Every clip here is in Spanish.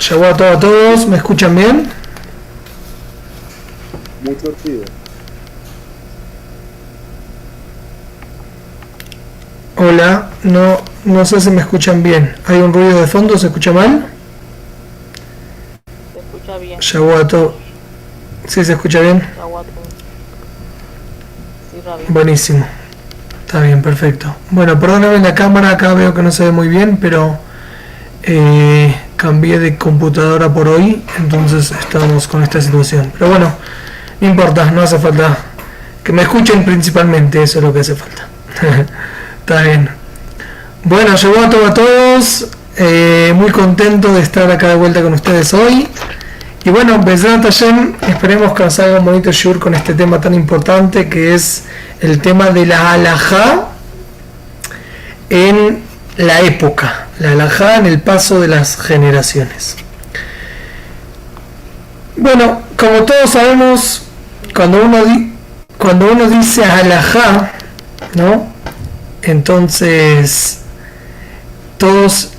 Llegó a todos, ¿me escuchan bien? Mucho ruido. Hola, no sé si me escuchan bien. ¿Hay un ruido de fondo? ¿Se escucha mal? Se escucha bien. Llegó a todo. ¿Sí se escucha bien? Sí, Rabbi. Buenísimo. Está bien, perfecto. Bueno, perdóname la cámara, acá veo que no se ve muy bien, pero cambié de computadora por hoy, entonces estamos con esta situación. Pero bueno, no importa, no hace falta que me escuchen principalmente, eso es lo que hace falta. Está bien. Bueno, llegó a todos, muy contento de estar acá de vuelta con ustedes hoy. Y bueno, Bezrat Hashem, esperemos que nos haga un bonito shiur con este tema tan importante que es el tema de la halajá en la época, la halajá en el paso de las generaciones. Bueno, como todos sabemos, cuando uno dice halajá, ¿no? Entonces, todos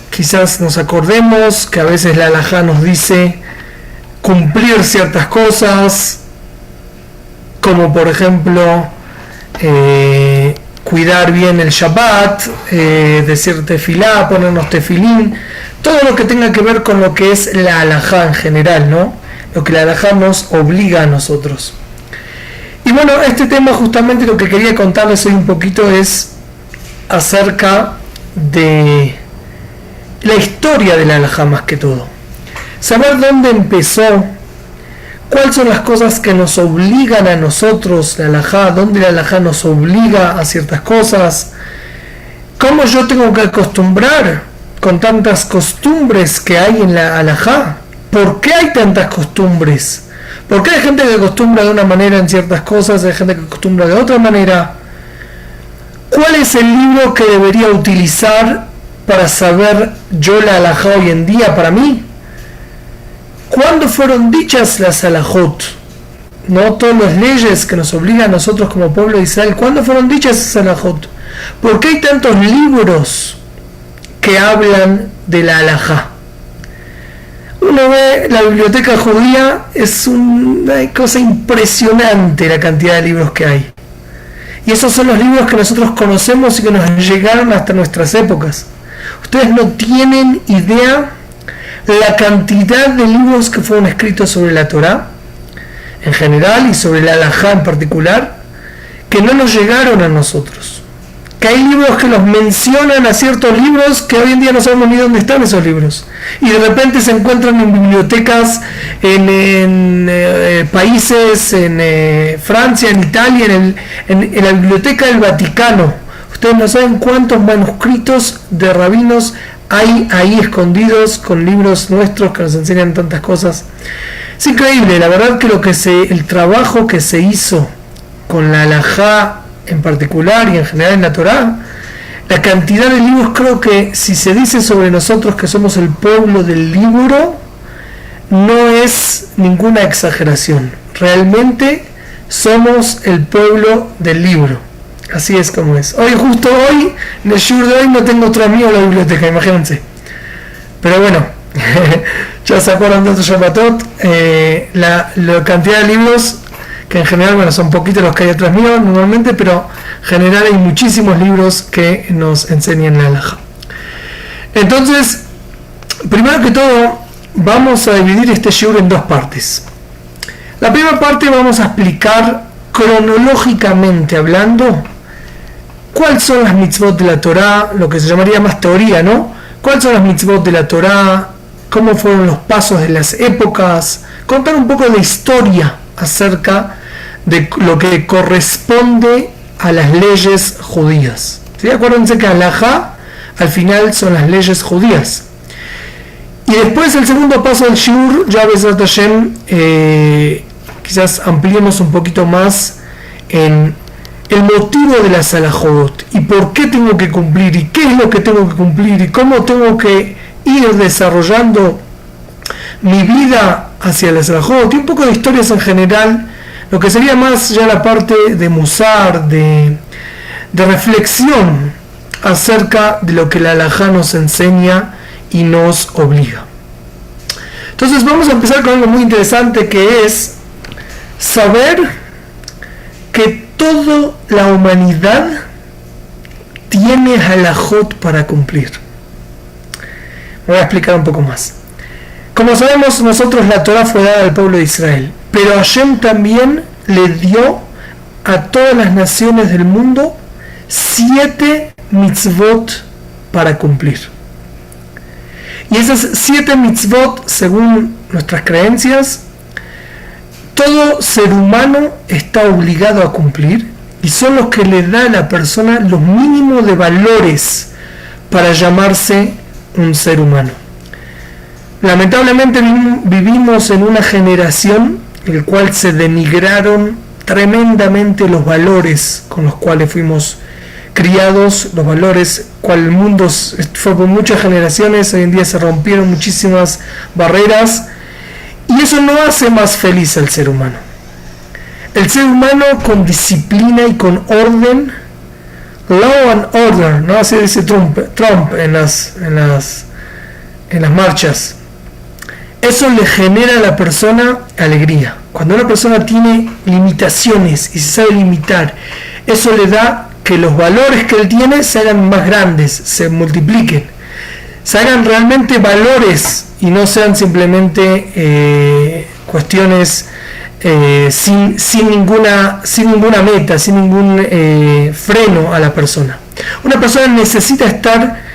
quizás nos acordemos que a veces la halajá nos dice cumplir ciertas cosas, como por ejemplo cuidar bien el Shabbat, decir tefilá, ponernos tefilín, todo lo que tenga que ver con lo que es la halajá en general, ¿no? Lo que la halajá nos obliga a nosotros. Y bueno, este tema justamente lo que quería contarles hoy un poquito es acerca de la historia de la halajá más que todo. Saber dónde empezó, cuáles son las cosas que nos obligan a nosotros, la halajá, dónde la halajá nos obliga a ciertas cosas, cómo yo tengo que acostumbrar con tantas costumbres que hay en la halajá, por qué hay tantas costumbres, por qué hay gente que acostumbra de una manera en ciertas cosas, hay gente que acostumbra de otra manera, cuál es el libro que debería utilizar para saber yo la halajá hoy en día para mí. ¿Cuándo fueron dichas las halajot? No todas las leyes que nos obligan a nosotros como pueblo de Israel. ¿Cuándo fueron dichas esas halajot? ¿Por qué hay tantos libros que hablan de la halajá? Uno ve la biblioteca judía, es una cosa impresionante la cantidad de libros que hay. Y esos son los libros que nosotros conocemos y que nos llegaron hasta nuestras épocas. Ustedes no tienen idea la cantidad de libros que fueron escritos sobre la Torá en general y sobre la halajá en particular que no nos llegaron a nosotros, que hay libros que los mencionan a ciertos libros que hoy en día no sabemos ni dónde están esos libros y de repente se encuentran en bibliotecas en países, en Francia, en Italia, en la biblioteca del Vaticano. Ustedes no saben cuántos manuscritos de rabinos hay ahí escondidos con libros nuestros que nos enseñan tantas cosas. Es increíble, la verdad que el trabajo que se hizo con la halajá en particular y en general en la Torá, la cantidad de libros, creo que si se dice sobre nosotros que somos el pueblo del libro, no es ninguna exageración. Realmente somos el pueblo del libro. Así es como es. Justo hoy, en el shiur de hoy, no tengo transmitido en la biblioteca, imagínense. Pero bueno, ya se acuerdan de otro Shabbatot, la cantidad de libros, que en general, bueno, son poquitos los que hay atrás mío normalmente, pero en general hay muchísimos libros que nos enseñan la halajá. Entonces, primero que todo, vamos a dividir este shiur en dos partes. La primera parte vamos a explicar cronológicamente hablando cuáles son las mitzvot de la Torá, lo que se llamaría más teoría, ¿no? ¿Cuáles son las mitzvot de la Torá? ¿Cómo fueron los pasos de las épocas? Contar un poco de historia acerca de lo que corresponde a las leyes judías. ¿Sí? Acuérdense que halajá al final son las leyes judías. Y después el segundo paso del shiur, ya Bezrat Hashem, quizás ampliemos un poquito más en el motivo de las halajot y por qué tengo que cumplir y qué es lo que tengo que cumplir y cómo tengo que ir desarrollando mi vida hacia las halajot y un poco de historias en general, lo que sería más ya la parte de musar, de reflexión acerca de lo que la halajá nos enseña y nos obliga. Entonces vamos a empezar con algo muy interesante, que es saber que toda la humanidad tiene halajot para cumplir. Voy a explicar un poco más. Como sabemos nosotros, la Torah fue dada al pueblo de Israel, pero Hashem también le dio a todas las naciones del mundo 7 mitzvot para cumplir. Y esas 7 mitzvot, según nuestras creencias, todo ser humano está obligado a cumplir, y son los que le da a la persona los mínimos de valores para llamarse un ser humano. Lamentablemente vivimos en una generación en la cual se denigraron tremendamente los valores con los cuales fuimos criados, los valores cual el mundo fue por muchas generaciones. Hoy en día se rompieron muchísimas barreras, y eso no hace más feliz al ser humano. El ser humano con disciplina y con orden, law and order, ¿no? Así dice Trump en las marchas. Eso le genera a la persona alegría. Cuando una persona tiene limitaciones y se sabe limitar, eso le da que los valores que él tiene se hagan más grandes, se multipliquen, se hagan realmente valores y no sean simplemente cuestiones sin ninguna meta, sin ningún freno a la persona. Una persona necesita estar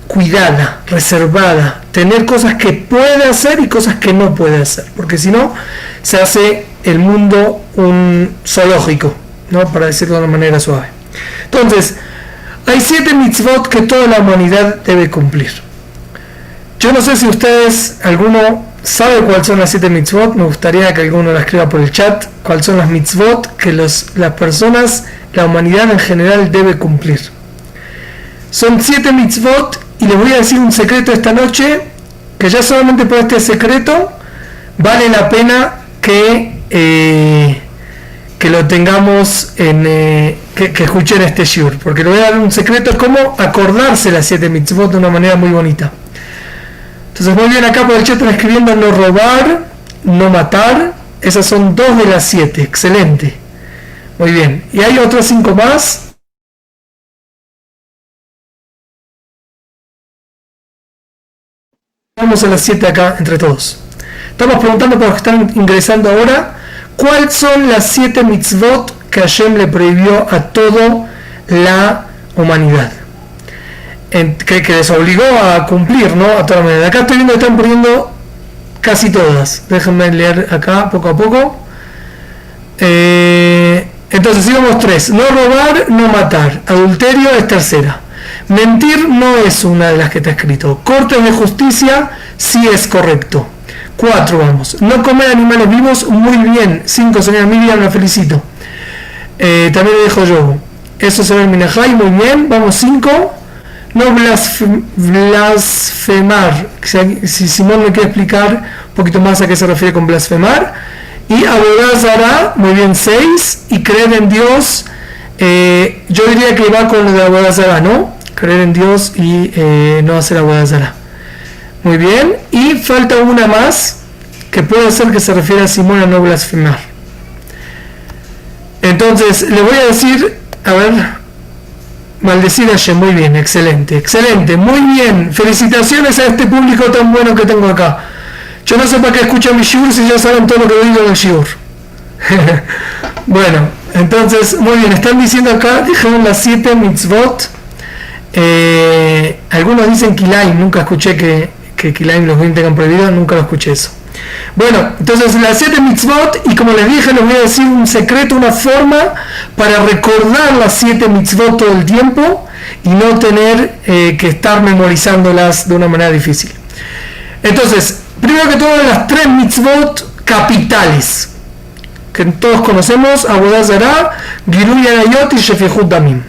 cuidada, reservada, tener cosas que puede hacer y cosas que no puede hacer, porque si no se hace el mundo un zoológico, ¿no? Para decirlo de una manera suave. Entonces, hay 7 mitzvot que toda la humanidad debe cumplir. Yo no sé si ustedes, alguno sabe cuáles son las 7 mitzvot. Me gustaría que alguno la escriba por el chat. Cuáles son las mitzvot que las personas, la humanidad en general debe cumplir. Son 7 mitzvot, y les voy a decir un secreto esta noche, que ya solamente por este secreto vale la pena que lo tengamos que escuchen este shiur, porque le voy a dar un secreto, cómo acordarse las 7 mitzvot de una manera muy bonita. Entonces, muy bien, acá por el chat están escribiendo no robar, no matar. Esas son 2 de las 7, excelente, muy bien. Y hay otras 5 más. Vamos a las 7 acá entre todos. Estamos preguntando para los que están ingresando ahora, ¿cuáles son las 7 mitzvot que Hashem le prohibió a toda la humanidad? Que les obligó a cumplir, ¿no? A toda la humanidad. Acá estoy viendo que están poniendo casi todas. Déjenme leer acá poco a poco. Entonces, íbamos 3. No robar, no matar. Adulterio es tercera. Mentir no es una de las que está escrito. Cortes de justicia sí es correcto. 4, vamos. No comer animales vivos, muy bien. 5, señora Miriam, la felicito. También lo dijo yo. Eso se ve en Minajay, muy bien. Vamos, 5. No blasfemar. Si Simón me quiere explicar un poquito más a qué se refiere con blasfemar. Y Avodah Zará, muy bien, 6. Y creer en Dios. Yo diría que va con lo de Avodah Zará, ¿no? Creer en Dios y no hacer Avodah Zará. Muy bien. Y falta una más, que puede ser que se refiere a Simón a no blasfemar. Entonces, le voy a decir, a ver, maldecir a Hashem. Muy bien, excelente, excelente, muy bien. Felicitaciones a este público tan bueno que tengo acá. Yo no sé para qué escuchan mi shiur si ya saben todo lo que digo en el shiur. Bueno, entonces, muy bien, están diciendo acá, dijeron las 7 mitzvot. Algunos dicen Kilaim, nunca escuché que Kilaim los 20 han prohibido, nunca lo escuché eso. Bueno, entonces las 7 mitzvot, y como les dije, les voy a decir un secreto, una forma para recordar las 7 mitzvot todo el tiempo y no tener que estar memorizándolas de una manera difícil. Entonces, primero que todo, las 3 mitzvot capitales que todos conocemos: Avodah Zará, Giluy Arayot y Shefihut Damim.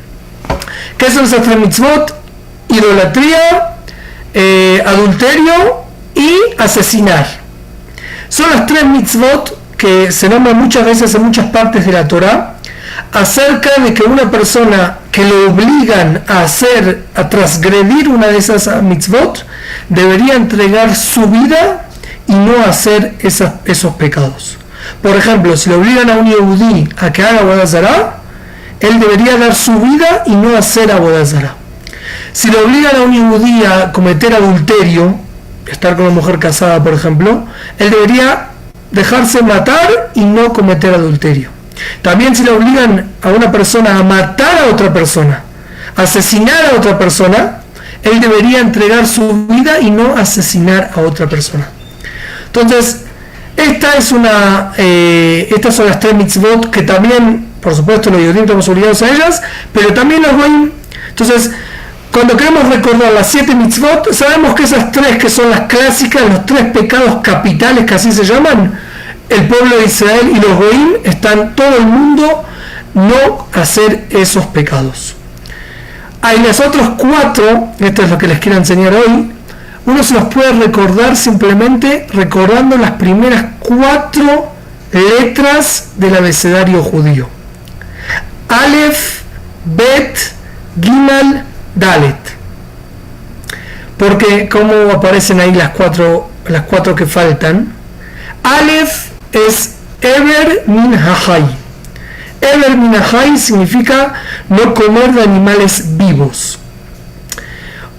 ¿Qué son esas 3 mitzvot? Idolatría, adulterio y asesinar. Son las 3 mitzvot que se nombran muchas veces en muchas partes de la Torá, acerca de que una persona que lo obligan a transgredir una de esas mitzvot, debería entregar su vida y no hacer esos pecados. Por ejemplo, si le obligan a un yehudí a que haga avodat zará, él debería dar su vida y no hacer avodat zará. Si le obligan a un yehudí a cometer adulterio, estar con una mujer casada, por ejemplo, él debería dejarse matar y no cometer adulterio. También si le obligan a una persona a matar a otra persona, a asesinar a otra persona, él debería entregar su vida y no asesinar a otra persona. Entonces, estas son las 3 mitzvot que también, por supuesto, los judíos estamos obligados a ellas, pero también los goyim. Entonces, cuando queremos recordar las 7 mitzvot, sabemos que esas 3 que son las clásicas, los 3 pecados capitales que así se llaman, el pueblo de Israel y los goyim, están todo el mundo no hacer esos pecados. Hay los otros 4, esto es lo que les quiero enseñar hoy. Uno se los puede recordar simplemente recordando las primeras 4 letras del abecedario judío. Aleph, Bet, Gimal, Dalet. Porque como aparecen ahí las cuatro que faltan. Aleph es Eber min hahai. Eber min hahai significa no comer de animales vivos.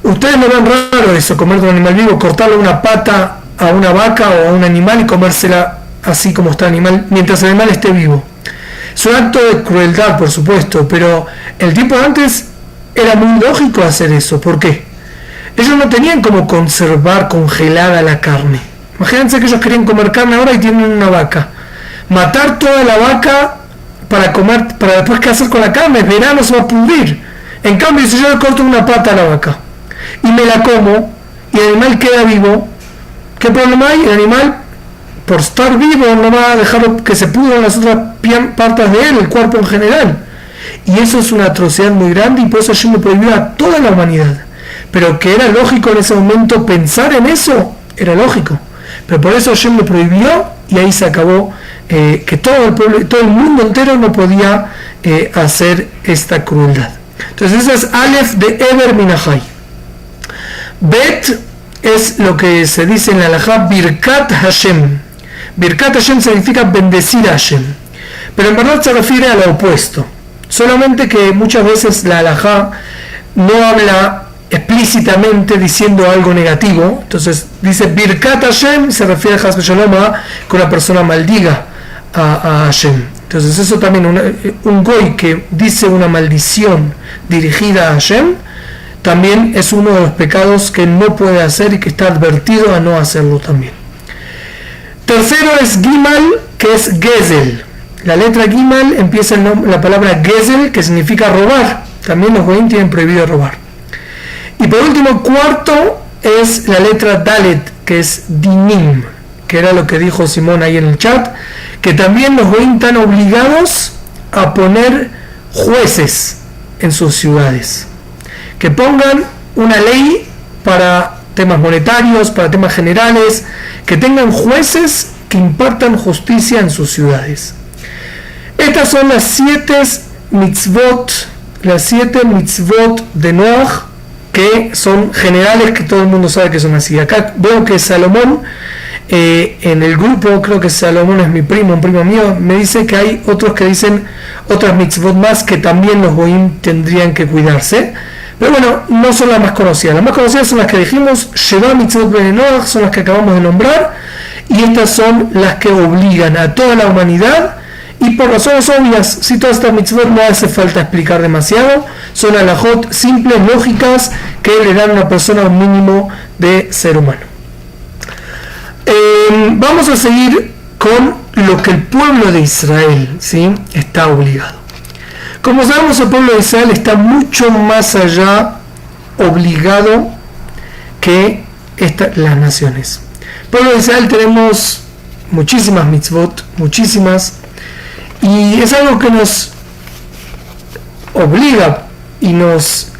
Ustedes no ven raro eso, comer de un animal vivo, cortarle una pata a una vaca o a un animal y comérsela así como está el animal, mientras el animal esté vivo. Es un acto de crueldad, por supuesto, pero el tiempo de antes era muy lógico hacer eso. ¿Por qué? Ellos no tenían como conservar congelada la carne. Imagínense que ellos querían comer carne ahora y tienen una vaca. Matar toda la vaca para comer, para después qué hacer con la carne, verano se va a pudrir. En cambio, si yo le corto una pata a la vaca y me la como y el animal queda vivo, ¿qué problema hay? El animal, por estar vivo, no va a dejar que se pudran las otras partes de él, el cuerpo en general. Y eso es una atrocidad muy grande y por eso Hashem lo prohibió a toda la humanidad. Pero que era lógico en ese momento pensar en eso, era lógico. Pero por eso Hashem lo prohibió y ahí se acabó que todo el pueblo, todo el mundo entero no podía hacer esta crueldad. Entonces esa es Aleph de Eber Minahai. Bet es lo que se dice en la halajá Birkat Hashem. Birkat Hashem significa bendecir a Hashem, pero en verdad se refiere a lo opuesto. Solamente que muchas veces la halajá no habla explícitamente diciendo algo negativo. Entonces dice Birkat Hashem, se refiere a Chas v'Shalom a que una persona maldiga a Hashem. Entonces eso también, un goy que dice una maldición dirigida a Hashem, también es uno de los pecados que no puede hacer y que está advertido a no hacerlo también. Tercero es Gimal, que es Gezel. La letra Gimal empieza en la palabra Gezel, que significa robar. También los goyim tienen prohibido robar. Y por último, cuarto es la letra Dalet, que es Dinim, que era lo que dijo Simón ahí en el chat, que también los goyim están obligados a poner jueces en sus ciudades, que pongan una ley para temas monetarios, para temas generales, que tengan jueces que impartan justicia en sus ciudades. Estas son las 7 mitzvot de Noach, que son generales, que todo el mundo sabe que son así. Acá veo que Salomón, en el grupo, creo que Salomón es mi primo, un primo mío, me dice que hay otros que dicen otras mitzvot más que también los goyim tendrían que cuidarse. Pero bueno, no son las más conocidas. Las más conocidas son las que dijimos, Sheva mitzvot bnei Noach, son las que acabamos de nombrar, y estas son las que obligan a toda la humanidad, y por razones obvias. Si todas estas mitzvot no hace falta explicar demasiado, son alajot simples, lógicas, que le dan a una persona un mínimo de ser humano. Vamos a seguir con lo que el pueblo de Israel, ¿sí?, está obligado. Como sabemos, el pueblo de Israel está mucho más allá obligado que las naciones. El pueblo de Israel tenemos muchísimas mitzvot, muchísimas, y es algo que nos obliga y nos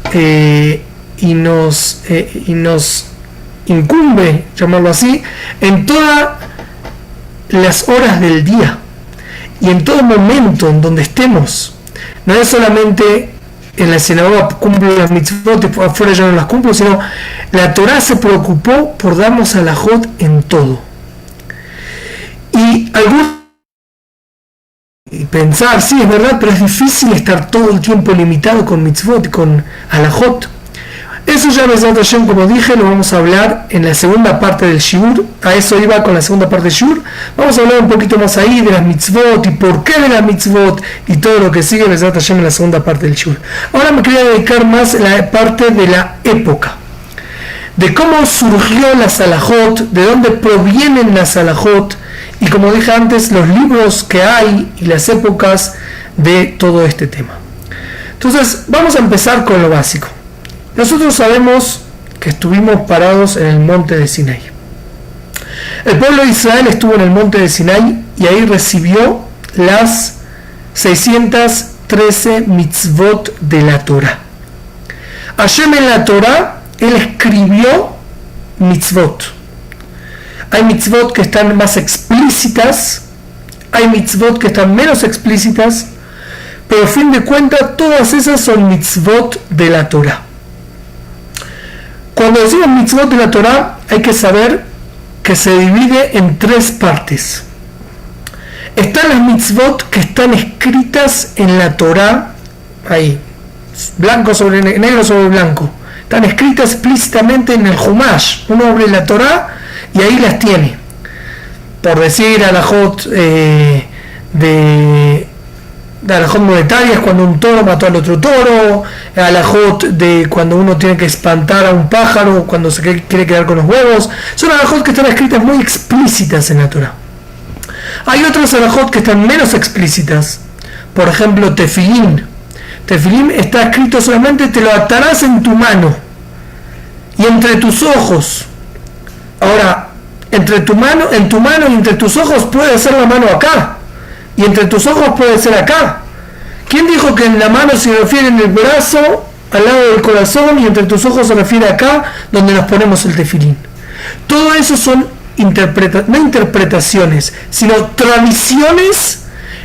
incumbe, llamarlo así, en todas las horas del día y en todo momento en donde estemos. No es solamente en la sinagoga cumplo las mitzvot y afuera ya no las cumplo, sino la Torá se preocupó por darnos alajot en todo. Y algunos pensar, sí, es verdad, pero es difícil estar todo el tiempo limitado con mitzvot y con halajot. Eso ya, Bezrat Hashem, como dije, lo vamos a hablar en la segunda parte del shiur. A eso iba con la segunda parte del shiur. Vamos a hablar un poquito más ahí de las mitzvot y por qué de las mitzvot y todo lo que sigue Bezrat Hashem en la segunda parte del shiur. Ahora me quería dedicar más a la parte de la época, de cómo surgió la halajot, de dónde provienen las halajot y, como dije antes, los libros que hay y las épocas de todo este tema. Entonces, vamos a empezar con lo básico. Nosotros sabemos que estuvimos parados en el monte de Sinai. El pueblo de Israel estuvo en el monte de Sinai y ahí recibió las 613 mitzvot de la Torah. Hashem en la Torah, él escribió mitzvot. Hay mitzvot que están más explícitas, hay mitzvot que están menos explícitas, pero a fin de cuentas todas esas son mitzvot de la Torah. Cuando decimos mitzvot de la Torah, hay que saber que se divide en tres partes. Están las mitzvot que están escritas en la Torah, ahí, blanco sobre negro sobre blanco. Están escritas explícitamente en el Humash. Uno abre la Torah y ahí las tiene. Por decir, halajot de halajot monetarias, cuando un toro mató al otro toro, halajot de cuando uno tiene que espantar a un pájaro, cuando se quiere quedar con los huevos. Son halajot que están escritas muy explícitas en la Torah. Hay otros halajot que están menos explícitas. Por ejemplo, tefilín. Tefilín está escrito solamente: te lo atarás en tu mano y entre tus ojos. Ahora, en tu mano y entre tus ojos puede ser la mano acá, y entre tus ojos puede ser acá. ¿Quién dijo que en la mano se refiere en el brazo, al lado del corazón, y entre tus ojos se refiere acá, donde nos ponemos el tefilín? Todo eso son no interpretaciones, sino tradiciones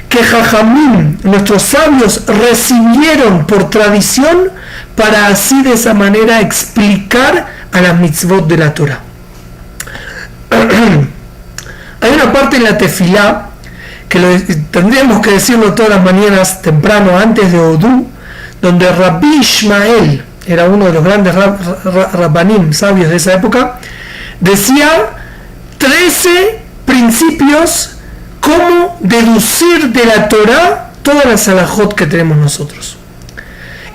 que Jajamim, nuestros sabios, recibieron por tradición para así de esa manera explicar a las mitzvot de la Torah. Hay una parte en la tefilá que tendríamos que decirlo todas las mañanas temprano antes de Odú, donde Rabbi Ishmael, era uno de los grandes rabbanim sabios de esa época, decía 13 principios cómo deducir de la Torah todas las halajot que tenemos nosotros.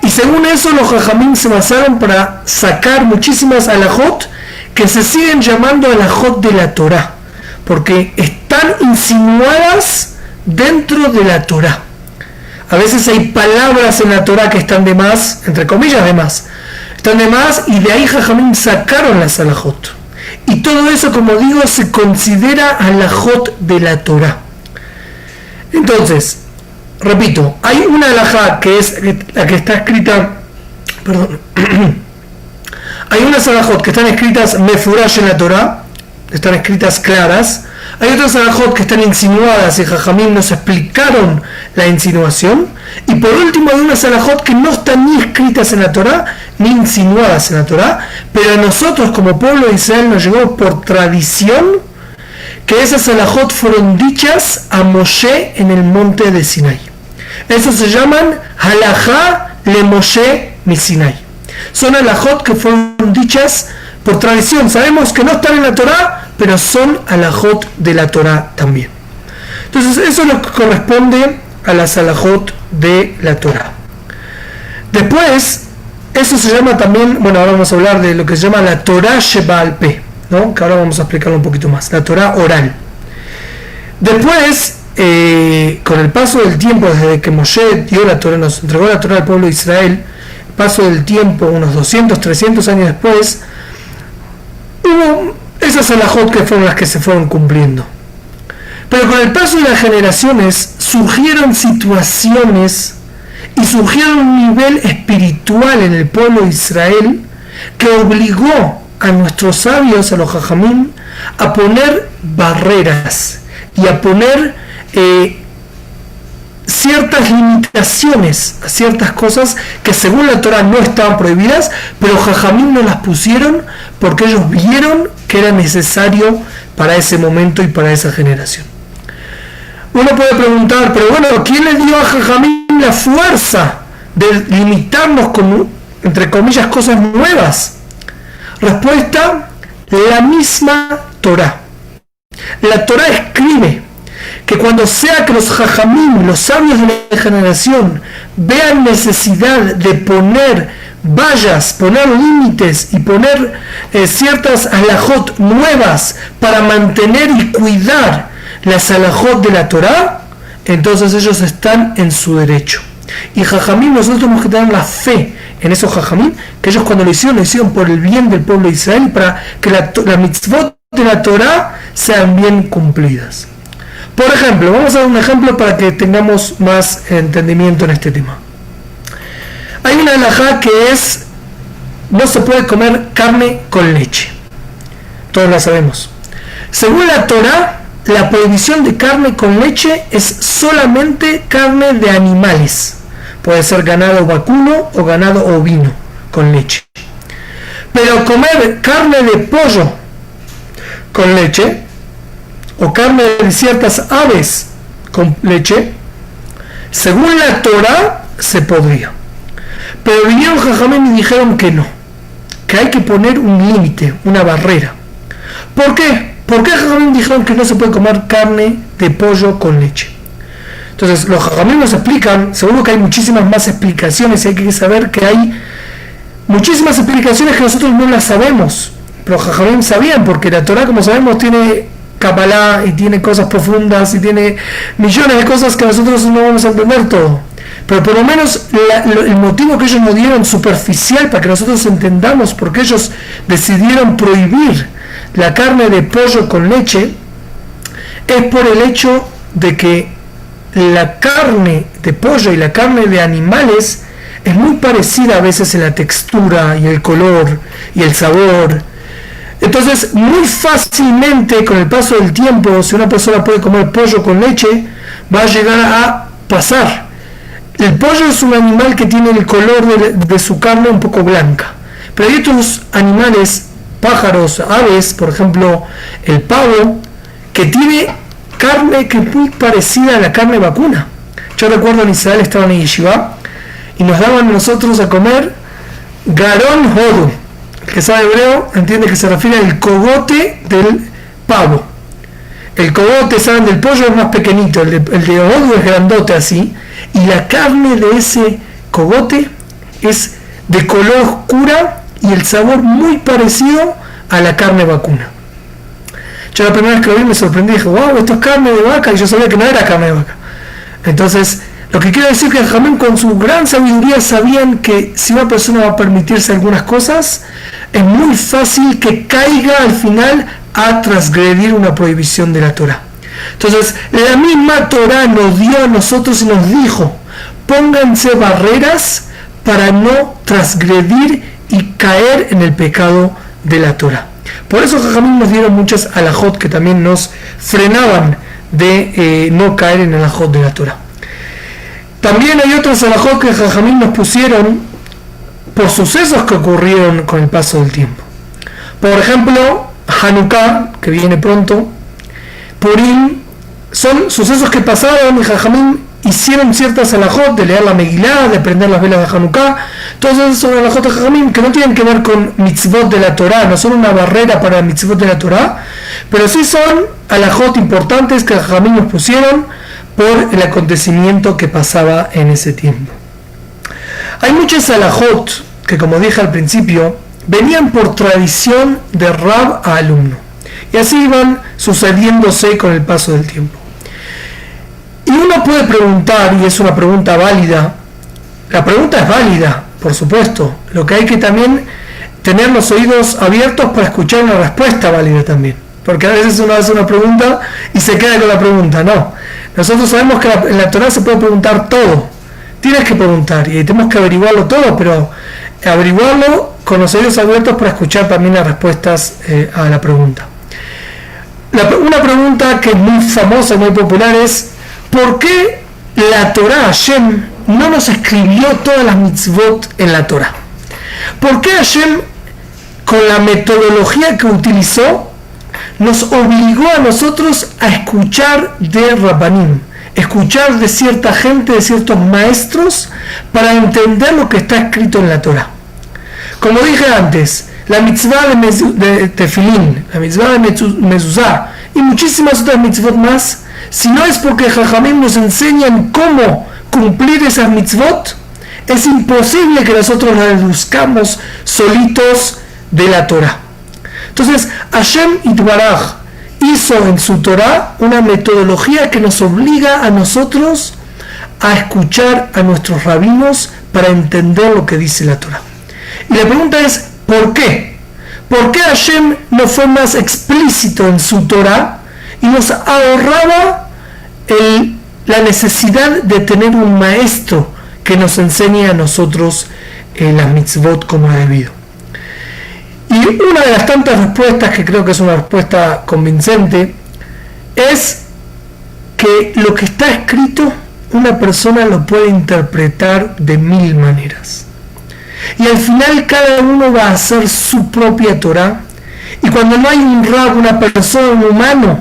Y según eso los jajamim se basaron para sacar muchísimas halajot que se siguen llamando halajot de la Torah, porque están insinuadas dentro de la Torah. A veces hay palabras en la Torah que están de más, entre comillas de más, están de más, y de ahí jajamim sacaron las halajot. Y todo eso, como digo, se considera halajot de la Torah. Entonces, repito, hay una halajá que es la que está escrita, perdón, hay unas halajot que están escritas mefurash en la Torah, están escritas claras. Hay otras halajot que están insinuadas y jajamim nos explicaron la insinuación. Y por último hay unas halajot que no están ni escritas en la Torah ni insinuadas en la Torah, pero a nosotros como pueblo de Israel nos llegó por tradición que esas halajot fueron dichas a Moshe en el monte de Sinai. Eso se llaman halajá le Moshe mi Sinai. Son halajot que fueron dichas por tradición. Sabemos que no están en la Torah, pero son halajot de la Torah también. Entonces eso es lo que corresponde a las halajot de la Torah. Después, eso se llama también, bueno, ahora vamos a hablar de lo que se llama la Torah Sheba'al Peh, ¿no? Que ahora vamos a explicarlo un poquito más, la Torah oral. Después, con el paso del tiempo, desde que Moshe dio la Torah, nos entregó la Torah al pueblo de Israel, el paso del tiempo, unos 200, 300 años después, hubo esas halajot que fueron las que se fueron cumpliendo. Pero con el paso de las generaciones surgieron situaciones y surgieron un nivel espiritual en el pueblo de Israel que obligó a nuestros sabios, a los jajamim, a poner barreras y a poner ciertas limitaciones a ciertas cosas que según la Torah no estaban prohibidas, pero jajamim no las pusieron porque ellos vieron que era necesario para ese momento y para esa generación. Uno puede preguntar, pero bueno, ¿quién le dio a Jajamín la fuerza de limitarnos con, entre comillas, cosas nuevas? Respuesta, la misma Torá. La Torá escribe que cuando sea que los Jajamín, los sabios de la generación, vean necesidad de poner vallas, poner límites y poner ciertas halajot nuevas para mantener y cuidar las halajot de la Torá, entonces ellos están en su derecho. Y Jajamín, nosotros tenemos que tener la fe en esos Jajamín, que ellos cuando lo hicieron por el bien del pueblo de Israel, para que la mitzvot de la Torá sean bien cumplidas. Por ejemplo, vamos a dar un ejemplo para que tengamos más entendimiento en este tema. Hay una halajá que es, no se puede comer carne con leche. Todos la sabemos. Según la Torá, la prohibición de carne con leche es solamente carne de animales. Puede ser ganado vacuno o ganado ovino con leche. Pero comer carne de pollo con leche o carne de ciertas aves con leche, según la Torá, se podría. Pero vinieron Jajamín y dijeron que no, que hay que poner un límite, una barrera. ¿Por qué? ¿Por qué Jajamín dijeron que no se puede comer carne de pollo con leche? Entonces, los Jajamín nos explican, seguro que hay muchísimas más explicaciones y hay que saber que hay muchísimas explicaciones que nosotros no las sabemos. Pero Jajamín sabían, porque la Torá, como sabemos, tiene Kabbalah y tiene cosas profundas y tiene millones de cosas que nosotros no vamos a entender todo. Pero por lo menos el motivo que ellos nos dieron superficial para que nosotros entendamos por qué ellos decidieron prohibir la carne de pollo con leche es por el hecho de que la carne de pollo y la carne de animales es muy parecida a veces en la textura y el color y el sabor. Entonces, muy fácilmente con el paso del tiempo, si una persona puede comer pollo con leche, va a llegar a pasar. El pollo es un animal que tiene el color de su carne un poco blanca. Pero hay otros animales, pájaros, aves, por ejemplo, el pavo, que tiene carne que es muy parecida a la carne vacuna. Yo recuerdo en Israel estaba en Yeshiva y nos daban nosotros a comer garón hodu. El que sabe hebreo entiende que se refiere al cogote del pavo. El cogote, saben, del pollo es más pequeñito, el de hodu es grandote así, y la carne de ese cogote es de color oscura y el sabor muy parecido a la carne vacuna. Yo la primera vez que lo vi me sorprendí y dije, wow, esto es carne de vaca, y yo sabía que no era carne de vaca. Entonces, lo que quiero decir es que Jajamín con su gran sabiduría sabían que si una persona va a permitirse algunas cosas, es muy fácil que caiga al final a transgredir una prohibición de la Torá. Entonces, la misma Torá nos dio a nosotros y nos dijo, pónganse barreras para no transgredir y caer en el pecado de la Torá. Por eso Jajamín nos dieron muchas alajot que también nos frenaban de no caer en el alajot de la Torá. También hay otros alajot que Jajamín nos pusieron por sucesos que ocurrieron con el paso del tiempo. Por ejemplo, Hanukkah, que viene pronto, Purim, son sucesos que pasaron y Jajamín hicieron ciertas alajot de leer la Megilá, de prender las velas de Hanukkah. Todos esos son alajot de Jajamín que no tienen que ver con mitzvot de la Torá, no son una barrera para el mitzvot de la Torá, pero sí son alajot importantes que Jajamín nos pusieron por el acontecimiento que pasaba en ese tiempo. Hay muchas alajot que, como dije al principio, venían por tradición de rab a alumno, y así iban sucediéndose con el paso del tiempo. Y uno puede preguntar, y es una pregunta válida, la pregunta es válida, por supuesto, lo que hay que también tener los oídos abiertos para escuchar una respuesta válida también, porque a veces uno hace una pregunta y se queda con la pregunta. No, nosotros sabemos que en la Torá se puede preguntar todo, tienes que preguntar y tenemos que averiguarlo todo, pero averiguarlo con los oídos abiertos para escuchar también las respuestas a la pregunta. Una pregunta que es muy famosa y muy popular es: ¿por qué la Torá, Hashem, no nos escribió todas las mitzvot en la Torá? ¿Por qué Hashem, con la metodología que utilizó, nos obligó a nosotros a escuchar de Rabbanim, escuchar de cierta gente, de ciertos maestros, para entender lo que está escrito en la Torah. Como dije antes, la mitzvah de tefilín, la mitzvah de mezuzá y muchísimas otras mitzvot más, si no es porque Jajamim nos enseñan cómo cumplir esas mitzvot, es imposible que nosotros las deduzcamos solitos de la Torah. Entonces, Hashem Itbaraj hizo en su Torah una metodología que nos obliga a nosotros a escuchar a nuestros rabinos para entender lo que dice la Torah. Y la pregunta es, ¿por qué? ¿Por qué Hashem no fue más explícito en su Torah y nos ahorraba la necesidad de tener un maestro que nos enseñe a nosotros las mitzvot como es debido? Y una de las tantas respuestas, que creo que es una respuesta convincente, es que lo que está escrito una persona lo puede interpretar de 1000 maneras. Y al final cada uno va a hacer su propia Torah. Y cuando no hay un rab, una persona, un humano,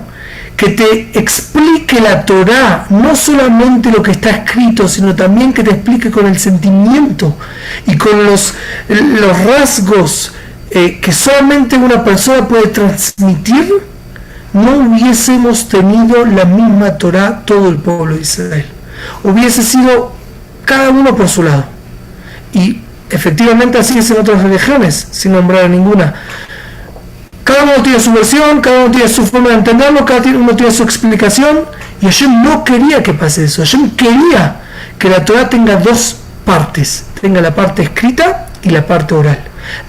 que te explique la Torah, no solamente lo que está escrito, sino también que te explique con el sentimiento y con los rasgos que solamente una persona puede transmitir, no hubiésemos tenido la misma Torah todo el pueblo de Israel. Hubiese sido cada uno por su lado. Y efectivamente así es en otras religiones, sin nombrar a ninguna. Cada uno tiene su versión, cada uno tiene su forma de entenderlo, cada uno tiene su explicación, y Hashem no quería que pase eso. Hashem quería que la Torah tenga dos partes, tenga la parte escrita y la parte oral.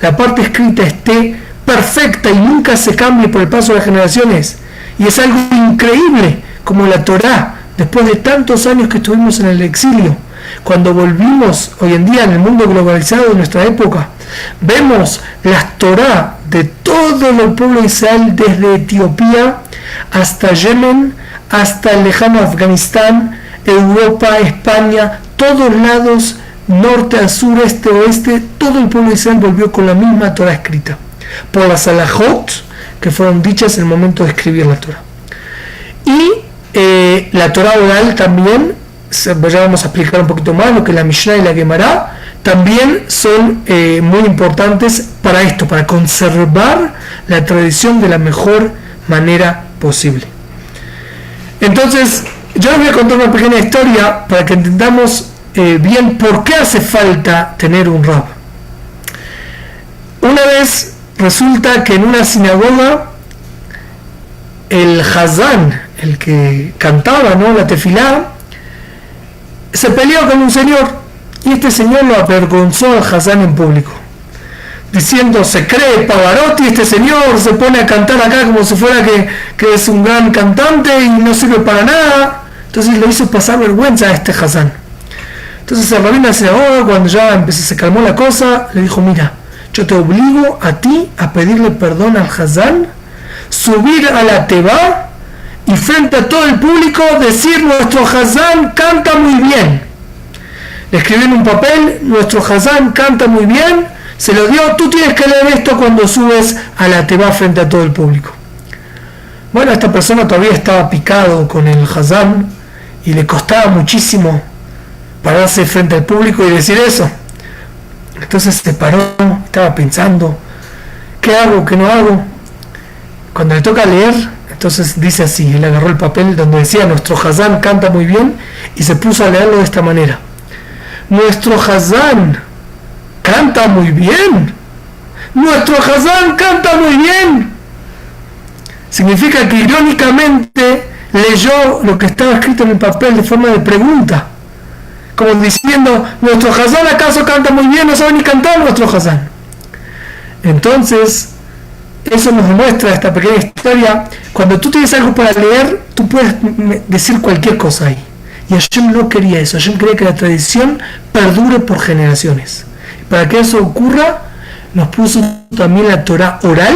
La parte escrita esté perfecta y nunca se cambie por el paso de las generaciones, y es algo increíble como la Torah, después de tantos años que estuvimos en el exilio, cuando volvimos hoy en día en el mundo globalizado de nuestra época, vemos las Torah de todo el pueblo de Israel, desde Etiopía hasta Yemen, hasta el lejano Afganistán, Europa, España, todos lados, norte a sur, este a oeste, todo el pueblo de Israel volvió con la misma Torah escrita, por las alajot que fueron dichas en el momento de escribir la Torah. Y la Torah oral también, ya vamos a explicar un poquito más lo que la Mishnah y la Gemara también son muy importantes para esto, para conservar la tradición de la mejor manera posible. Entonces, yo les voy a contar una pequeña historia para que entendamos bien por qué hace falta tener un rab. Una vez resulta que en una sinagoga el Hazán, el que cantaba, ¿no?, la tefilá, se peleó con un señor, y este señor lo avergonzó al Hazán en público, diciendo: se cree Pavarotti, este señor se pone a cantar acá como si fuera que es un gran cantante y no sirve para nada. Entonces lo hizo pasar vergüenza a este Hazán. Entonces el rabino de la sinagoga, cuando ya se calmó la cosa, le dijo: mira, yo te obligo a ti a pedirle perdón al Hazán, subir a la teba y frente a todo el público decir: nuestro Hazán canta muy bien. Le escribió en un papel: nuestro Hazán canta muy bien, se lo dio, tú tienes que leer esto cuando subes a la teba frente a todo el público. Bueno, esta persona todavía estaba picado con el Hazán y le costaba muchísimo pararse frente al público y decir eso. Entonces se paró, estaba pensando: ¿qué hago? ¿Qué no hago? Cuando le toca leer, entonces dice así, él agarró el papel donde decía: nuestro Hazán canta muy bien, y se puso a leerlo de esta manera: nuestro Hazán canta muy bien, nuestro Hazán canta muy bien. Significa que irónicamente leyó lo que estaba escrito en el papel de forma de pregunta, como diciendo: nuestro Hazán acaso canta muy bien, no sabe ni cantar nuestro Hazán. Entonces eso nos demuestra esta pequeña historia: cuando tú tienes algo para leer, tú puedes decir cualquier cosa ahí. Y Hashem no quería eso. Hashem quería que la tradición perdure por generaciones. Para que eso ocurra, nos puso también la Torah oral,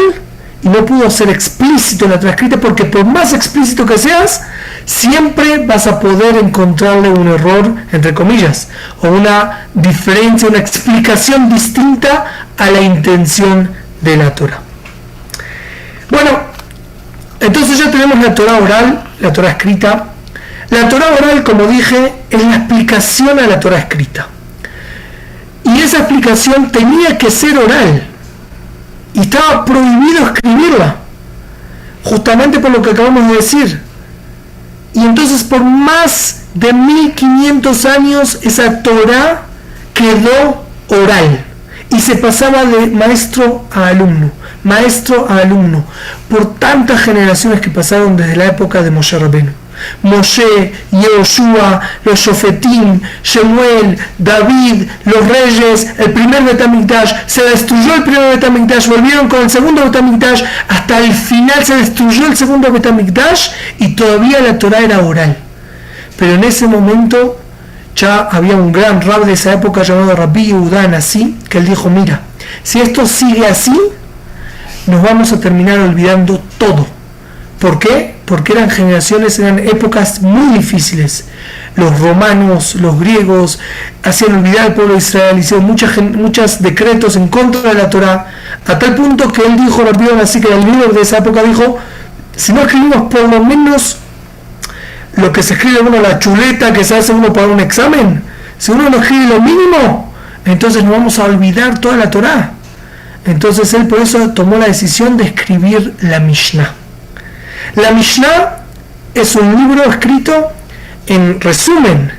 y no pudo ser explícito en la Torah escrita, porque por más explícito que seas, siempre vas a poder encontrarle un error, entre comillas, o una diferencia, una explicación distinta a la intención de la Torah. Bueno, Entonces ya tenemos la Torá oral, la Torá escrita. La Torá oral, como dije, es la explicación a la Torá escrita. Y esa explicación tenía que ser oral. Y estaba prohibido escribirla. Justamente por lo que acabamos de decir. Y entonces por más de 1500 años esa Torá quedó oral. Y se pasaba de maestro a alumno. Maestro a alumno. Por tantas generaciones que pasaron desde la época de Moshe Rabbeinu. Moshe, Yehoshua, los Shofetim, Shemuel, David, los reyes, el primer Betamikdash, se destruyó el primer Betamikdash, volvieron con el segundo Betamikdash, hasta el final se destruyó el segundo Betamikdash y todavía la Torá era oral. Pero en ese momento ya había un gran rab de esa época llamado Rabbi Yehuda Hanassi, que él dijo, mira, si esto sigue así, nos vamos a terminar olvidando todo. ¿Por qué? Porque eran épocas muy difíciles. Los romanos, los griegos, hacían olvidar al pueblo de Israel, hicieron muchos decretos en contra de la Torá, a tal punto que él dijo, Rabbi Yehuda Hanassi, que el líder de esa época dijo, si no escribimos por lo menos lo que se escribe uno, la chuleta que se hace uno para un examen, si uno no escribe lo mínimo, entonces nos vamos a olvidar toda la Torá. Entonces él por eso tomó la decisión de escribir la Mishnah. La Mishnah es un libro escrito en resumen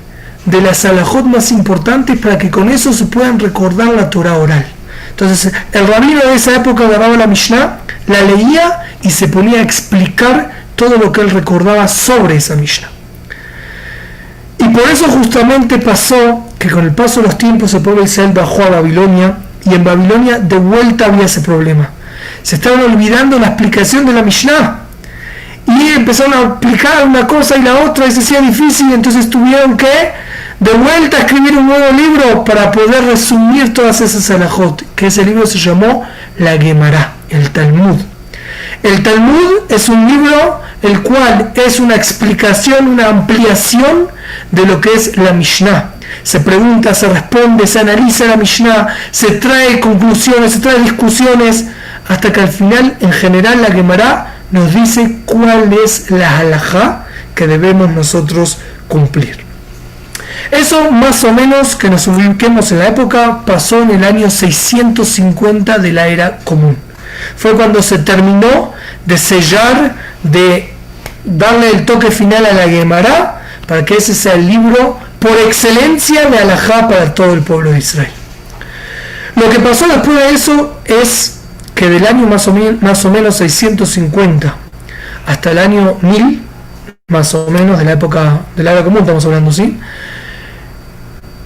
de las halajot más importantes para que con eso se puedan recordar la Torá oral. Entonces el rabino de esa época agarraba la Mishnah, la leía y se ponía a explicar todo lo que él recordaba sobre esa Mishnah. Y por eso justamente pasó que con el paso de los tiempos el pueblo de Israel bajó a Babilonia y en Babilonia de vuelta había ese problema. Se estaban olvidando la explicación de la Mishnah y empezaron a aplicar una cosa y la otra y se hacía difícil, entonces tuvieron que de vuelta a escribir un nuevo libro para poder resumir todas esas halajot, que ese libro se llamó la Gemara, el Talmud. El Talmud es un libro el cual es una explicación, una ampliación de lo que es la Mishnah. Se pregunta, se responde, se analiza la Mishnah, se trae conclusiones, se trae discusiones, hasta que al final, en general, la Gemara nos dice cuál es la halajá que debemos nosotros cumplir. Eso más o menos, que nos ubiquemos en la época, pasó en el año 650 de la era común. Fue cuando se terminó de sellar, de darle el toque final a la Gemara, para que ese sea el libro por excelencia de halajá para todo el pueblo de Israel. Lo que pasó después de eso es que del año más o menos 650 hasta el año 1000, más o menos de la época de la era común estamos hablando, ¿sí?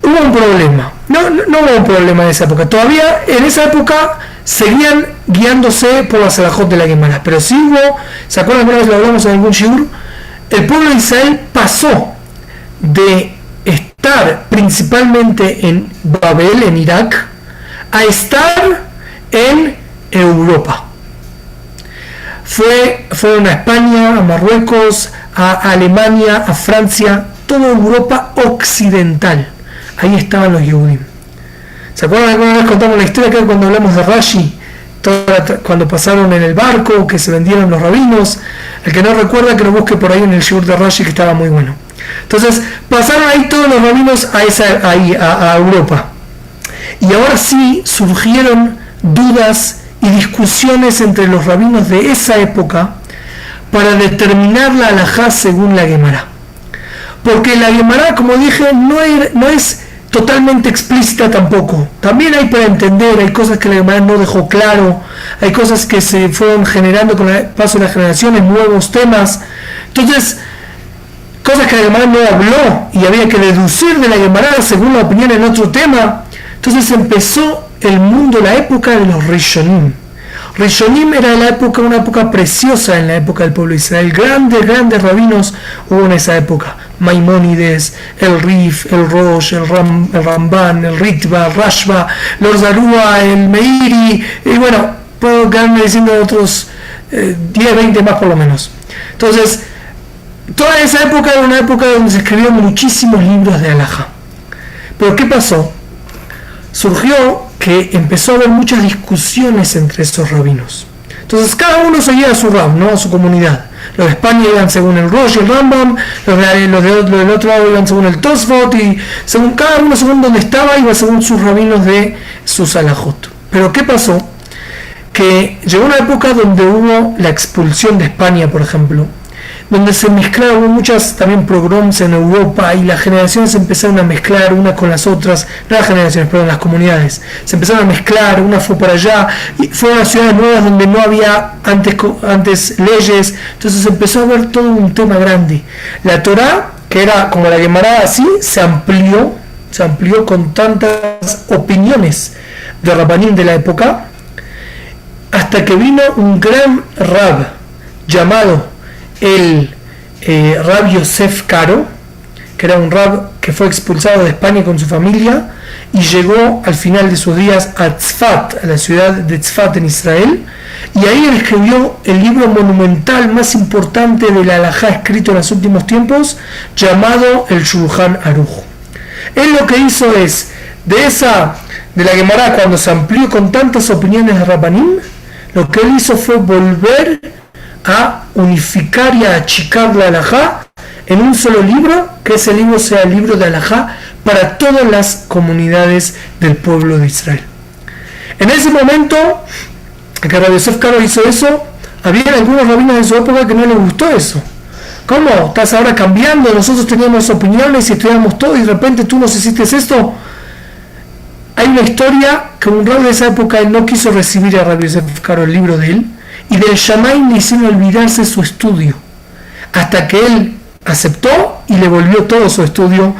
Hubo un problema. No hubo un problema en esa época. Todavía en esa época seguían guiándose por las halajot de la Gemara. Pero sí hubo, ¿se acuerdan que una vez lo hablamos en algún shiur? El pueblo de Israel pasó de estar principalmente en Babel, en Irak, a estar en Europa. Fueron a España, a Marruecos, a Alemania, a Francia, toda Europa occidental. Ahí estaban los Yehudim. ¿Se acuerdan? Alguna vez contamos la historia que cuando hablamos de Rashi, cuando pasaron en el barco, que se vendieron los rabinos. El que no recuerda, que lo busque por ahí en el shiur de Rashi, que estaba muy bueno. Entonces pasaron ahí todos los rabinos a Europa. Y ahora sí surgieron dudas y discusiones entre los rabinos de esa época para determinar la halajá según la Gemara. Porque la Gemara, como dije, no es totalmente explícita tampoco. También hay para entender, hay cosas que la Gemara no dejó claro, hay cosas que se fueron generando con el paso de las generaciones, nuevos temas. Entonces, cosas que la Gemara no habló y había que deducir de la Gemara según la opinión en otro tema. Entonces empezó el mundo, la época de los Rishonim. Rishonim era una época preciosa en la época del pueblo de Israel. Grandes rabinos hubo en esa época. Maimónides, el Rif, el Rosh, el Ramban, el Ritva, el Rashba, el Zarúa, el Meiri, y bueno, puedo quedarme diciendo otros 10, 20 más por lo menos. Entonces, toda esa época era una época donde se escribieron muchísimos libros de halajá. Pero ¿qué pasó? Surgió que empezó a haber muchas discusiones entre estos rabinos. Entonces cada uno seguía a su rab, ¿no? A su comunidad. Los de España iban según el Rosh y el Rambam, los del otro lado iban según el Tosfot, y según cada uno, según donde estaba, iba según sus rabinos de sus alajot. Pero ¿qué pasó? Que llegó una época donde hubo la expulsión de España, por ejemplo, donde se mezclaron, hubo muchas también pogroms en Europa, y las generaciones se empezaron a mezclar unas con las otras, no las generaciones, perdón, las comunidades, se empezaron a mezclar, una fue para allá, y fueron a ciudades nuevas donde no había antes leyes, entonces empezó a haber todo un tema grande. La Torá, que era como la Gemara así, se amplió con tantas opiniones de Rabbanim de la época, hasta que vino un gran Rab llamado el Rab Yosef Karo, que era un Rab que fue expulsado de España con su familia y llegó al final de sus días a Tzfat, a la ciudad de Tzfat en Israel, y ahí él escribió el libro monumental más importante de la halajá escrito en los últimos tiempos, llamado el Shulchan Aruch. Él lo que hizo es, de la Gemara, cuando se amplió con tantas opiniones de Rabbanim, lo que él hizo fue volver a unificar y a achicar la halajá en un solo libro, que ese libro sea el libro de halajá para todas las comunidades del pueblo de Israel. En ese momento que Rabbi Yosef Karo hizo eso, había algunos rabinos de su época que no les gustó eso. ¿Cómo? ¿Estás ahora cambiando? Nosotros teníamos opiniones y estudiamos todo y de repente tú nos hiciste esto. Hay una historia que un rabbi de esa época él no quiso recibir a Rabbi Yosef Karo el libro de él, y del Shammai le hicieron olvidarse su estudio, hasta que él aceptó y le volvió todo su estudio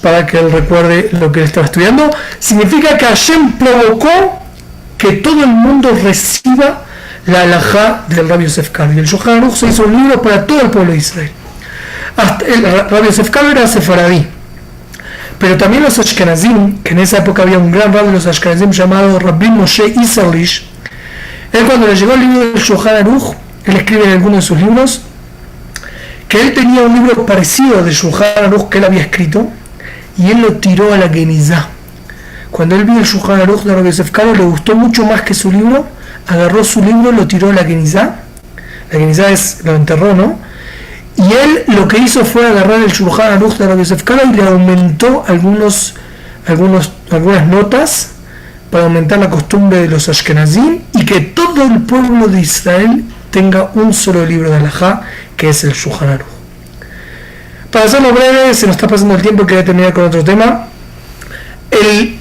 para que él recuerde lo que él estaba estudiando. Significa que Hashem provocó que todo el mundo reciba la halajá del Rabbi Yosef Karo, y el Shulchan Aruch se hizo un libro para todo el pueblo de Israel. El Rabbi Yosef Karo era sefaradí, pero también los Ashkenazim, que en esa época había un gran rabbi de los Ashkenazim llamado Rabbi Moshe Isserlich. Él, cuando le llegó el libro del Shulchan Aruch, él escribe en alguno de sus libros que él tenía un libro parecido de Shulchan Aruch que él había escrito, y él lo tiró a la Genizá. Cuando él vio el Shulchan Aruch de Rabbi Yosef Karo, le gustó mucho más que su libro, agarró su libro y lo tiró a la Genizá. La Genizá lo enterró, ¿no? Y él lo que hizo fue agarrar el Shulchan Aruch de Rabbi Yosef Karo y le aumentó algunas notas para aumentar la costumbre de los Ashkenazim y que todo el pueblo de Israel tenga un solo libro de halajá, que es el Shulchan Aruch. Para hacerlo breve, se nos está pasando el tiempo, quería terminar con otro tema. Él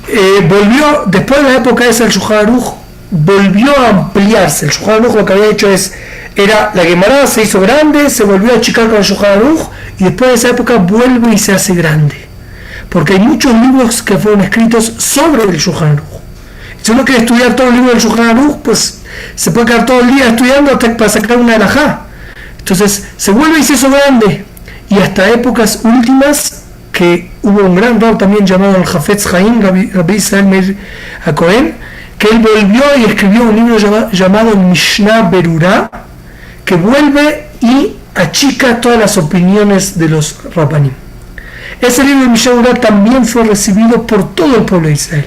volvió, después de la época esa, el Shulchan Aruch volvió a ampliarse. El Shulchan Aruch lo que había hecho era la Gemara se hizo grande, se volvió a achicar con el Shulchan Aruch, y después de esa época vuelve y se hace grande, porque hay muchos libros que fueron escritos sobre el Shulchan Aruch. Si uno quiere estudiar todo el libro del Shulchan Aruch, pues se puede quedar todo el día estudiando hasta para sacar una halajá. Entonces se vuelve y se hizo grande, y hasta épocas últimas que hubo un gran rab también llamado el Hafetz Haim, Rabbi Israel Meir HaKohen, que él volvió y escribió un libro llamado el Mishnah Berurah, que vuelve y achica todas las opiniones de los Rabbanim. Ese libro de Mishnah Berurah también fue recibido por todo el pueblo de Israel,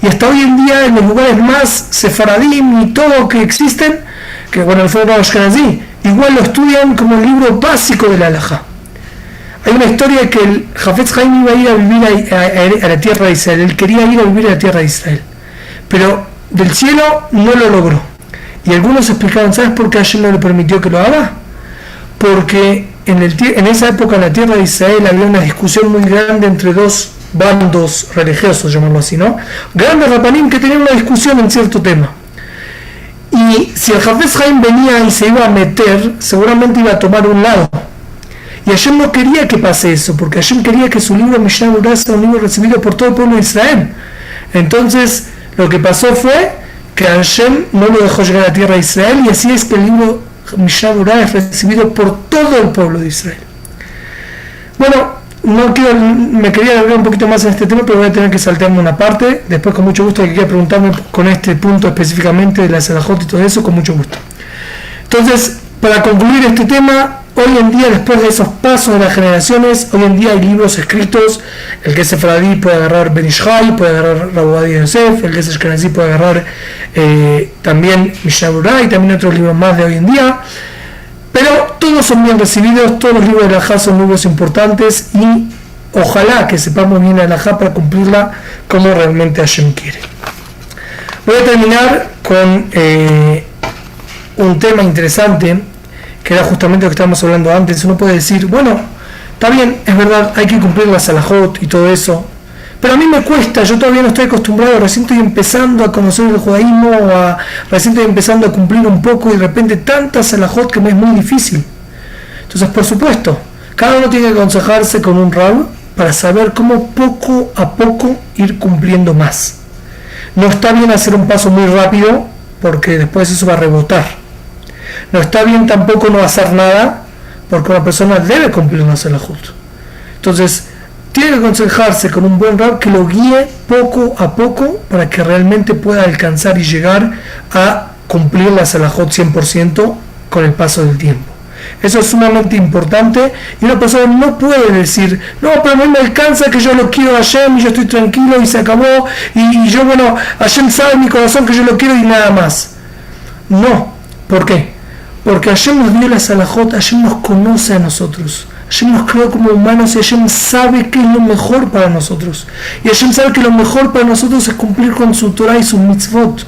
y hasta hoy en día en los lugares más sefaradim y todo que existen, que bueno, el pueblo ashkenazí, igual lo estudian como el libro básico de la halajá. Hay una historia que el Hafetz Haim iba a ir a vivir a la tierra de Israel. Él quería ir a vivir a la tierra de Israel, pero del cielo no lo logró. Y algunos explicaban, ¿sabes por qué Hashem no le permitió que lo haga? Porque en esa época en la tierra de Israel había una discusión muy grande entre dos bandos religiosos, llamarlo así, ¿no? Grandes rapanim que tenían una discusión en cierto tema. Y si el Hafetz Haim venía y se iba a meter, seguramente iba a tomar un lado. Y Hashem no quería que pase eso, porque Hashem quería que su libro Mishnah Berurah sea un libro recibido por todo el pueblo de Israel. Entonces, lo que pasó fue que Hashem no lo dejó llegar a la tierra de Israel, y así es que el libro Mishnah Berurah es recibido por todo el pueblo de Israel. Bueno, me quería alargar un poquito más en este tema, pero voy a tener que saltarme una parte. Después, con mucho gusto, que quiera preguntarme con este punto específicamente de la Selajot y todo eso, con mucho gusto. Entonces, para concluir este tema, hoy en día, después de esos pasos de las generaciones, hoy en día hay libros escritos. El que es sefaradí puede agarrar Ben Ish Chai, puede agarrar Rav Ovadia Yosef. El que es ashkenazí puede agarrar también Mishnah Berurah y también otros libros más de hoy en día. Pero todos son bien recibidos, todos los libros de Alajá son libros importantes y ojalá que sepamos bien la Alajá para cumplirla como realmente Hashem quiere. Voy a terminar con un tema interesante, que era justamente lo que estábamos hablando antes. Uno puede decir, bueno, está bien, es verdad, hay que cumplir las halajot y todo eso, pero a mí me cuesta, yo todavía no estoy acostumbrado, recién estoy empezando a conocer el judaísmo, recién estoy empezando a cumplir un poco y de repente tantas halajot que me es muy difícil. Entonces, por supuesto, cada uno tiene que aconsejarse con un rab para saber cómo poco a poco ir cumpliendo más. No está bien hacer un paso muy rápido porque después eso va a rebotar. No está bien tampoco no hacer nada porque una persona debe cumplir una halajot. Entonces, tiene que aconsejarse con un buen rab que lo guíe poco a poco para que realmente pueda alcanzar y llegar a cumplir la halajot 100% con el paso del tiempo. Eso es sumamente importante y una persona no puede decir, no, pero a mí me alcanza que yo lo quiero a Hashem y yo estoy tranquilo y se acabó y yo, bueno, Hashem sabe en mi corazón que yo lo quiero y nada más. No, ¿por qué? Porque Hashem nos dio la halajot, Hashem nos conoce a nosotros. Hashem nos creó como humanos y Hashem sabe qué es lo mejor para nosotros. Y Hashem sabe que lo mejor para nosotros es cumplir con su Torah y sus mitzvot.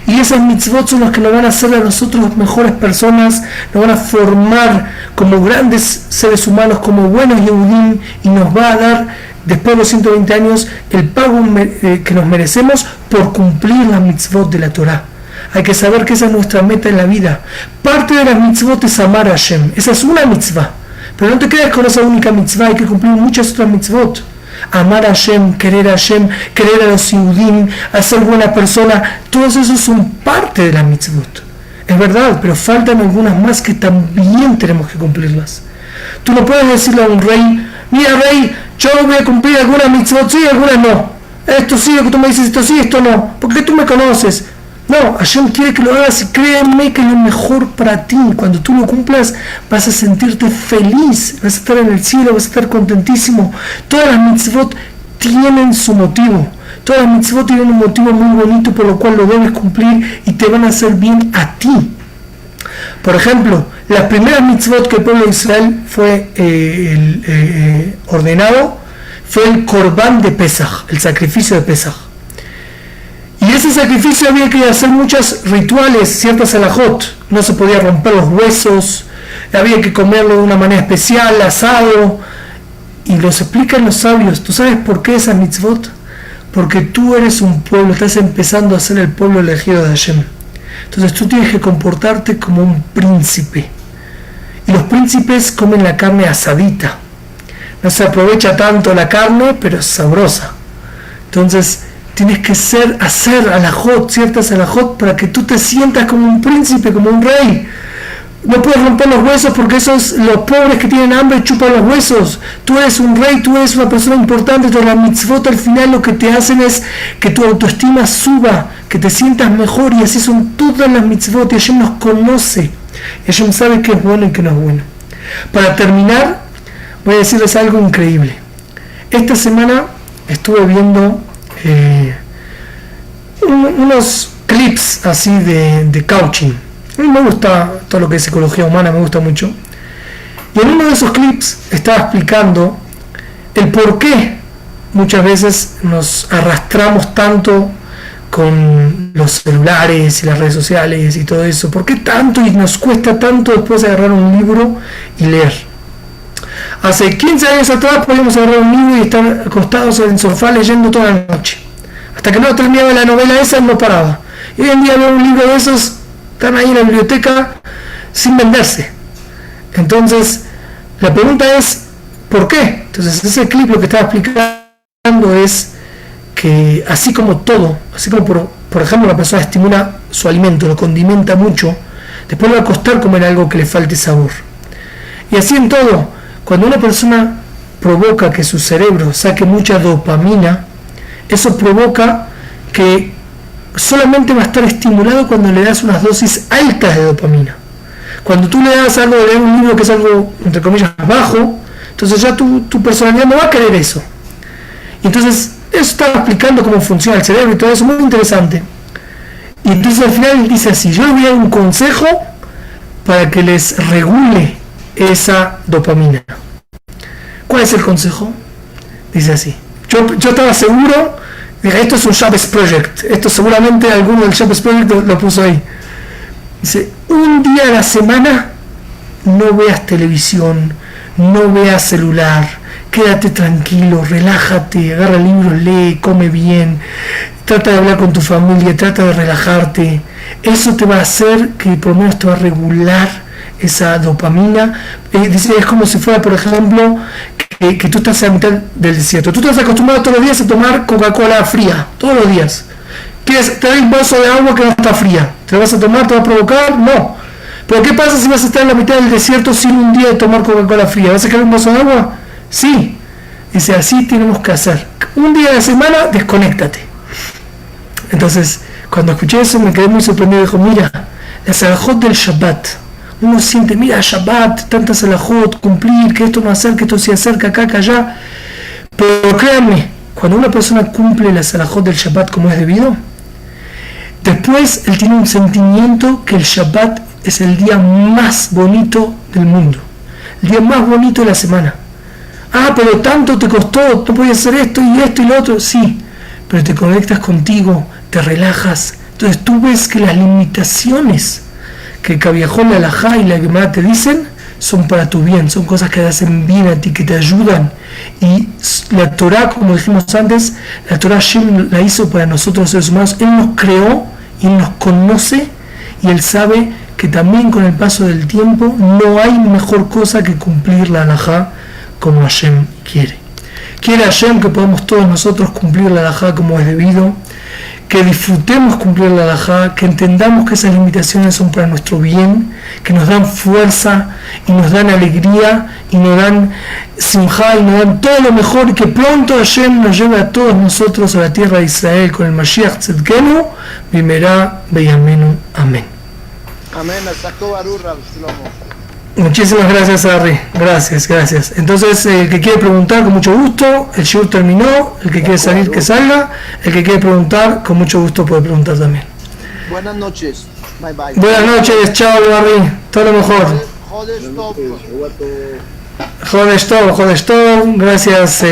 Y esas mitzvot son las que nos van a hacer a nosotros mejores personas, nos van a formar como grandes seres humanos, como buenos Yehudim, y nos va a dar, después de los 120 años, el pago que nos merecemos por cumplir las mitzvot de la Torah. Hay que saber que esa es nuestra meta en la vida. Parte de las mitzvot es amar a Hashem. Esa es una mitzvah. Pero no te quedes con esa única mitzvah, hay que cumplir muchas otras mitzvot. Amar a Hashem, querer a los Yehudim, a ser buena persona, todos esos son parte de la mitzvot. Es verdad, pero faltan algunas más que también tenemos que cumplirlas. Tú no puedes decirle a un rey, mira rey, yo voy a cumplir algunas mitzvot, sí, algunas no. Esto sí, lo que tú me dices, esto sí, esto no. Porque tú me conoces. No, Hashem quiere que lo hagas y créeme que es lo mejor para ti. Cuando tú lo cumplas vas a sentirte feliz, vas a estar en el cielo, vas a estar contentísimo. Todas las mitzvot tienen su motivo. Todas las mitzvot tienen un motivo muy bonito por lo cual lo debes cumplir y te van a hacer bien a ti. Por ejemplo, las primeras mitzvot que el pueblo de Israel fue ordenado fue el Corbán de Pesach, el sacrificio de Pesach. Y ese sacrificio había que hacer muchos rituales, ciertas halajot. No se podía romper los huesos, había que comerlo de una manera especial, asado. Y los explican los sabios. ¿Tú sabes por qué esas mitzvot? Porque tú eres un pueblo, estás empezando a ser el pueblo elegido de Hashem. Entonces tú tienes que comportarte como un príncipe. Y los príncipes comen la carne asadita. No se aprovecha tanto la carne, pero es sabrosa. Entonces tienes que hacer halajot, ciertas halajot, para que tú te sientas como un príncipe, como un rey. No puedes romper los huesos porque esos, los pobres que tienen hambre chupan los huesos. Tú eres un rey, tú eres una persona importante. Entonces las mitzvot al final lo que te hacen es que tu autoestima suba, que te sientas mejor, y así son todas las mitzvot. Y Hashem nos conoce, y Hashem sabe qué es bueno y qué no es bueno. Para terminar, voy a decirles algo increíble. Esta semana estuve viendo unos clips así de coaching. A mí me gusta todo lo que es psicología humana, me gusta mucho. Y en uno de esos clips estaba explicando el por qué muchas veces nos arrastramos tanto con los celulares y las redes sociales y todo eso. ¿Por qué tanto y nos cuesta tanto después agarrar un libro y leer? Hace 15 años atrás podíamos agarrar un libro y estar acostados en el sofá leyendo toda la noche. Hasta que no terminaba la novela esa no paraba. Y hoy en día veo un libro de esos, están ahí en la biblioteca sin venderse. Entonces, la pregunta es, ¿por qué? Entonces, ese clip lo que estaba explicando es que así como todo, así como por ejemplo una persona estimula su alimento, lo condimenta mucho, después le va a costar comer algo que le falte sabor. Y así en todo, cuando una persona provoca que su cerebro saque mucha dopamina, eso provoca que solamente va a estar estimulado cuando le das unas dosis altas de dopamina. Cuando tú le das algo de leer un libro que es algo, entre comillas, bajo, entonces ya tu personalidad no va a querer eso. Y entonces, eso está explicando cómo funciona el cerebro y todo eso, muy interesante. Y entonces al final él dice así, yo les voy a dar un consejo para que les regule esa dopamina. ¿Cuál es el consejo? Dice así. Yo estaba seguro, dije, esto es un Shabbos Project. Esto seguramente alguno del Shabbos Project lo puso ahí. Dice, un día a la semana no veas televisión, no veas celular, quédate tranquilo, relájate, agarra libros, lee, come bien, trata de hablar con tu familia, trata de relajarte. Eso te va a hacer que por lo menos te va a regular esa dopamina. Dice, es como si fuera, por ejemplo, que tú estás a mitad del desierto. Tú estás acostumbrado todos los días a tomar Coca-Cola fría, todos los días. Te da un vaso de agua que no está fría. ¿Te lo vas a tomar? ¿Te va a provocar? No. Pero ¿qué pasa si vas a estar en la mitad del desierto sin un día de tomar Coca-Cola fría? ¿Vas a querer un vaso de agua? Sí. Dice, así tenemos que hacer. Un día de la semana, desconéctate. Entonces, cuando escuché eso me quedé muy sorprendido. Dijo, mira, la salahot del Shabbat. Uno siente, mira, Shabbat, tanta salahot, cumplir, que esto no hacer, que esto sí hacer, que acá, que allá. Pero créanme, cuando una persona cumple la salahot del Shabbat como es debido, después él tiene un sentimiento que el Shabbat es el día más bonito del mundo, el día más bonito de la semana. Ah, pero tanto te costó, no podías hacer esto y lo otro. Sí, pero te conectas contigo, te relajas. Entonces tú ves que las limitaciones que Kaviahol, la Alajá y la Gemara te dicen son para tu bien, son cosas que te hacen bien a ti, que te ayudan. Y la Torah, como dijimos antes, la Torah Hashem la hizo para nosotros los seres humanos. Él nos creó y nos conoce, y Él sabe que también con el paso del tiempo no hay mejor cosa que cumplir la Alajá como Hashem quiere. Quiere Hashem que podamos todos nosotros cumplir la Alajá como es debido, que disfrutemos cumplir la Alajá, que entendamos que esas limitaciones son para nuestro bien, que nos dan fuerza y nos dan alegría y nos dan simjá y nos dan todo lo mejor, y que pronto Hashem nos lleve a todos nosotros a la tierra de Israel con el Mashiach Tzedkenu, Bimerá Beyamenu. Amén. Amén. Muchísimas gracias, Ari. Gracias. Entonces, el que quiere preguntar, con mucho gusto. El shiur terminó. El que quiere salir, que salga. El que quiere preguntar, con mucho gusto puede preguntar también. Buenas noches. Bye bye. Buenas noches. Chao, Ari. Todo lo mejor. Jodesh Tov. Gracias.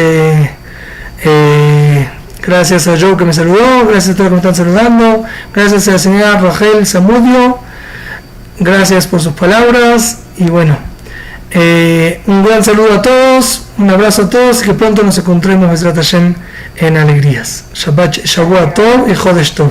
Gracias a Joe que me saludó. Gracias a todos que me están saludando. Gracias a la señora Rachel Zamudio. Gracias por sus palabras. Y bueno, un gran saludo a todos, un abrazo a todos, y que pronto nos encontremos Bezrat Hashem en alegrías. Shabbat Tov y Jodesh Tov.